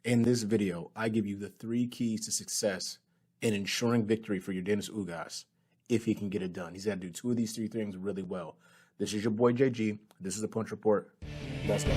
In this video, I give you the 3 keys to success in ensuring victory for your Dennis Ugas if he can get it done. He's got to do 2 of these 3 things really well. This is your boy JG. This is the Punch Report. Let's go.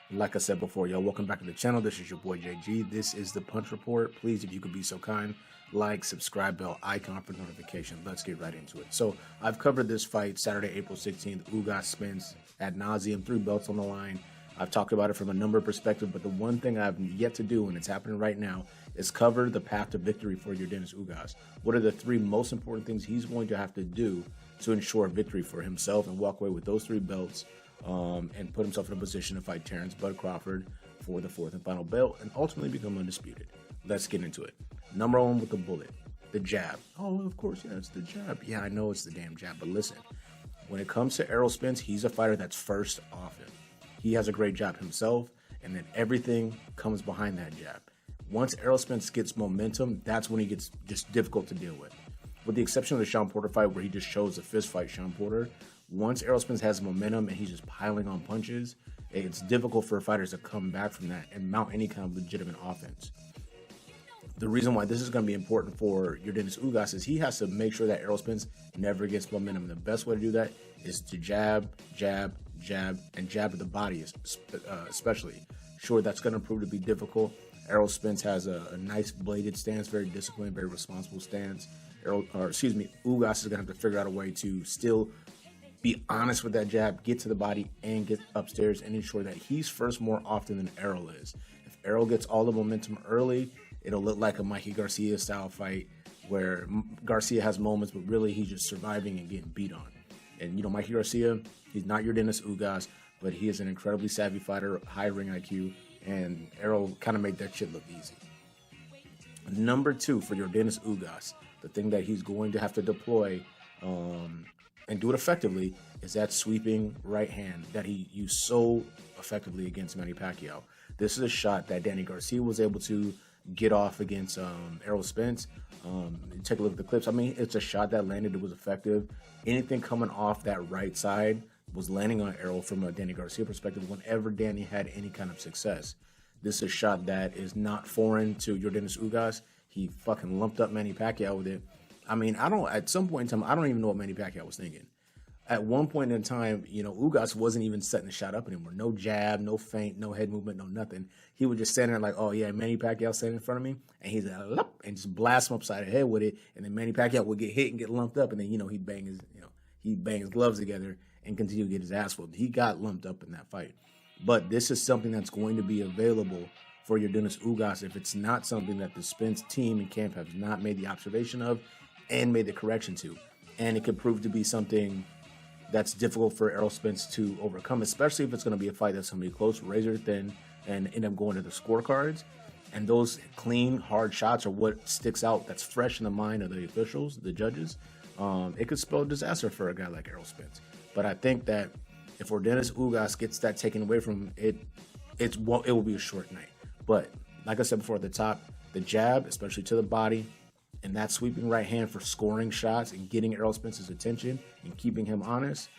Like I said before, y'all, welcome back to the channel. This is your boy JG. This is the Punch Report. Please, if you could be so kind, like, subscribe, bell icon for notification. Let's get right into it. So I've covered this fight Saturday, April 16th, Ugas Spence ad nauseum, 3 belts on the line. I've talked about it from a number of perspectives, but the one thing I've yet to do, and it's happening right now, is cover the path to victory for your Dennis Ugas. What are the 3 most important things he's going to have to do to ensure victory for himself and walk away with those 3 belts? And put himself in a position to fight Terrence Bud Crawford for the 4th and final belt and ultimately become undisputed. Let's get into it. Number 1 with the bullet, the jab. Oh, of course, yeah, it's the jab. Yeah, I know it's the damn jab, but listen, when it comes to Errol Spence, he's a fighter that's first off him. He has a great jab himself, and then everything comes behind that jab. Once Errol Spence gets momentum, that's when he gets just difficult to deal with. With the exception of the Sean Porter fight where he just shows a fist fight Sean Porter, once Errol Spence has momentum and he's just piling on punches, it's difficult for fighters to come back from that and mount any kind of legitimate offense. The reason why this is going to be important for your Dennis Ugas is he has to make sure that Errol Spence never gets momentum. And the best way to do that is to jab, jab, jab, and jab at the body, especially. Sure, that's going to prove to be difficult. Errol Spence has a nice bladed stance, very disciplined, very responsible stance. Ugas is going to have to figure out a way to still be honest with that jab, get to the body, and get upstairs and ensure that he's first more often than Errol is. If Errol gets all the momentum early, it'll look like a Mikey Garcia style fight where Garcia has moments, but really he's just surviving and getting beat on. And, you know, Mikey Garcia, he's not your Dennis Ugas, but he is an incredibly savvy fighter, high ring IQ, and Errol kind of made that shit look easy. Number 2 for your Dennis Ugas, the thing that he's going to have to deploy and do it effectively is that sweeping right hand that he used so effectively against Manny Pacquiao. This is a shot that Danny Garcia was able to get off against Errol Spence. Take a look at the clips. I mean, it's a shot that landed. It was effective. Anything coming off that right side was landing on Errol from a Danny Garcia perspective whenever Danny had any kind of success. This is a shot that is not foreign to your Dennis Ugas. He fucking lumped up Manny Pacquiao with it. I mean, at some point in time, I don't even know what Manny Pacquiao was thinking. At one point in time, you know, Ugas wasn't even setting the shot up anymore. No jab, no feint, no head movement, no nothing. He would just stand there like, oh yeah, Manny Pacquiao standing in front of me, and he's like, and just blast him upside the head with it, and then Manny Pacquiao would get hit and get lumped up, and then he'd bang his gloves together and continue to get his ass whooped. He got lumped up in that fight. But this is something that's going to be available for your Dennis Ugas if it's not something that the Spence team and camp have not made the observation of and made the correction to. And it could prove to be something that's difficult for Errol Spence to overcome, especially if it's going to be a fight that's going to be close, razor thin, and end up going to the scorecards. And those clean, hard shots are what sticks out that's fresh in the mind of the officials, the judges. It could spell disaster for a guy like Errol Spence. But I think that if Dennis Ugas gets that taken away from him, it will be a short night. But like I said before at the top, the jab, especially to the body, and that sweeping right hand for scoring shots and getting Errol Spence's attention and keeping him honest,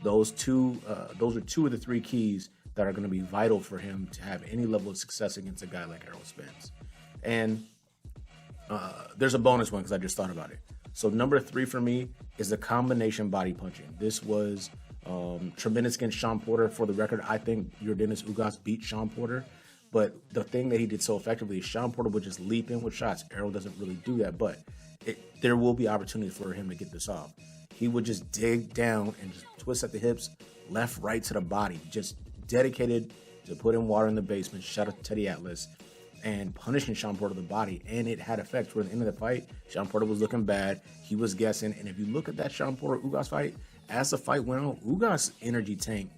those are 2 of the 3 keys that are going to be vital for him to have any level of success against a guy like Errol Spence. And there's a bonus one because I just thought about it. So number 3 for me is the combination body punching. This was tremendous against Sean Porter. For the record, I think your Dennis Ugas beat Sean Porter. But the thing that he did so effectively is Sean Porter would just leap in with shots. Errol doesn't really do that, but there will be opportunity for him to get this off. He would just dig down and just twist at the hips, left, right to the body, just dedicated to putting water in the basement. Shout out to Teddy Atlas and punishing Sean Porter to the body. And it had effect. Toward the end of the fight, Sean Porter was looking bad. He was guessing. And if you look at that Sean Porter-Ugas fight, as the fight went on, Ugas' energy tank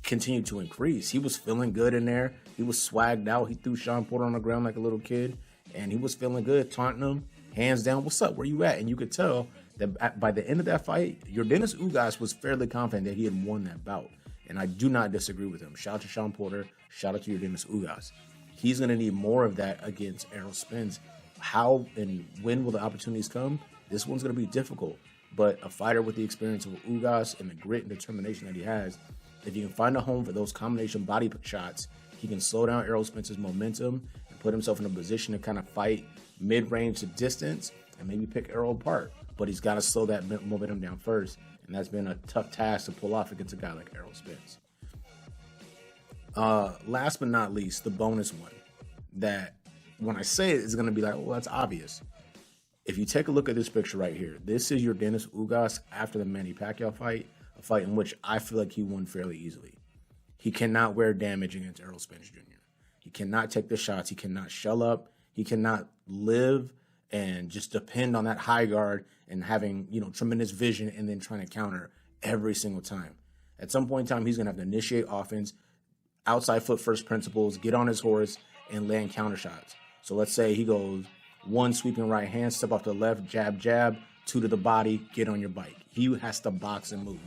continued to increase. He was feeling good in there. He was swagged out. He threw Sean Porter on the ground like a little kid, and he was feeling good, taunting him, hands down, what's up, where you at? And you could tell that by the end of that fight, your Dennis Ugas was fairly confident that he had won that bout. And I do not disagree with him. Shout out to Sean Porter. Shout out to your Dennis Ugas. He's going to need more of that against Errol Spence. How and when will the opportunities come? This one's going to be difficult. But a fighter with the experience of Ugas and the grit and determination that he has, if you can find a home for those combination body shots, he can slow down Errol Spence's momentum and put himself in a position to kind of fight mid-range to distance and maybe pick Errol apart. But he's got to slow that momentum down first. And that's been a tough task to pull off against a guy like Errol Spence. Last but not least, the bonus one that when I say it, it's going to be like, well, that's obvious. If you take a look at this picture right here, this is your Dennis Ugas after the Manny Pacquiao fight, a fight in which I feel like he won fairly easily. He cannot wear damage against Errol Spence Jr. He cannot take the shots. He cannot shell up. He cannot live and just depend on that high guard and having, tremendous vision and then trying to counter every single time. At some point in time, he's going to have to initiate offense, outside foot first principles, get on his horse, and land counter shots. So let's say he goes one sweeping right hand, step off to the left, jab, jab, two to the body, get on your bike. He has to box and move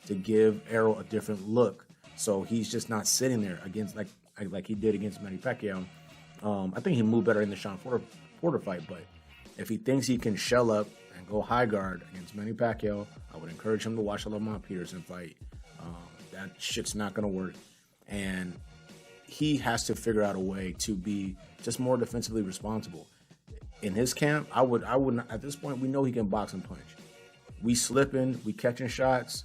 to give Errol a different look. So he's just not sitting there against like he did against Manny Pacquiao. I think he moved better in the Sean Porter fight, but if he thinks he can shell up and go high guard against Manny Pacquiao, I would encourage him to watch the Lamont Peterson fight. That shit's not going to work. And he has to figure out a way to be just more defensively responsible. In his camp, I would at this point, we know he can box and punch. We slipping, we catching shots,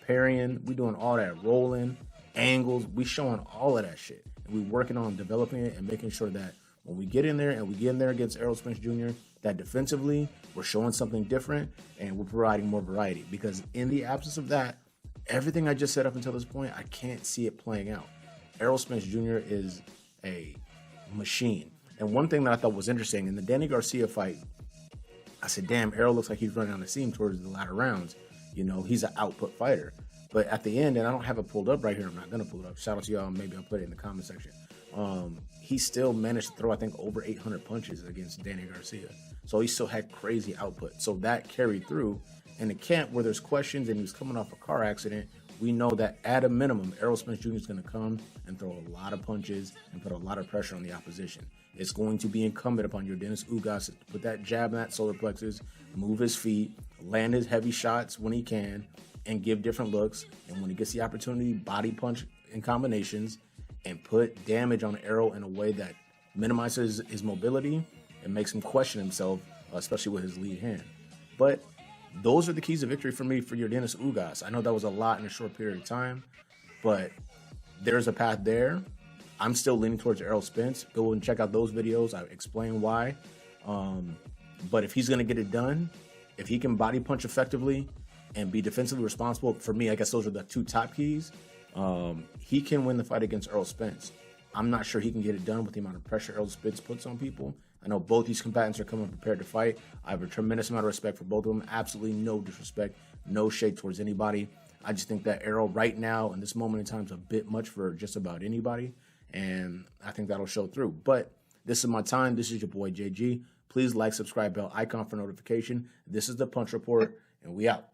parrying, we doing all that, rolling, angles, we showing all of that shit. And we working on developing it and making sure that when we get in there and we get in there against Errol Spence Jr., that defensively, we're showing something different and we're providing more variety. Because in the absence of that, everything I just said up until this point, I can't see it playing out. Errol Spence Jr. is a machine. And one thing that I thought was interesting, in the Danny Garcia fight, I said, damn, Errol looks like he's running on the seam towards the latter rounds. He's an output fighter. But at the end, and I don't have it pulled up right here, I'm not going to pull it up. Shout out to y'all. Maybe I'll put it in the comment section. He still managed to throw, I think, over 800 punches against Danny Garcia. So he still had crazy output. So that carried through. In the camp where there's questions and he was coming off a car accident, we know that at a minimum, Errol Spence Jr. is going to come and throw a lot of punches and put a lot of pressure on the opposition. It's going to be incumbent upon your Dennis Ugas to put that jab in that solar plexus, move his feet, land his heavy shots when he can, and give different looks. And when he gets the opportunity, body punch in combinations and put damage on Errol in a way that minimizes his mobility and makes him question himself, especially with his lead hand. But those are the keys to victory for me for your Dennis Ugas. I know that was a lot in a short period of time, but there's a path there. I'm still leaning towards Errol Spence. Go and check out those videos. I explain why. But if he's going to get it done, if he can body punch effectively and be defensively responsible, for me, I guess those are the two top keys. He can win the fight against Errol Spence. I'm not sure he can get it done with the amount of pressure Errol Spence puts on people. I know both these combatants are coming prepared to fight. I have a tremendous amount of respect for both of them. Absolutely no disrespect, no shade towards anybody. I just think that Errol right now in this moment in time is a bit much for just about anybody. And I think that'll show through. But this is my time. This is your boy JG. Please like, subscribe, bell icon for notification. This is the Punch Report, and we out.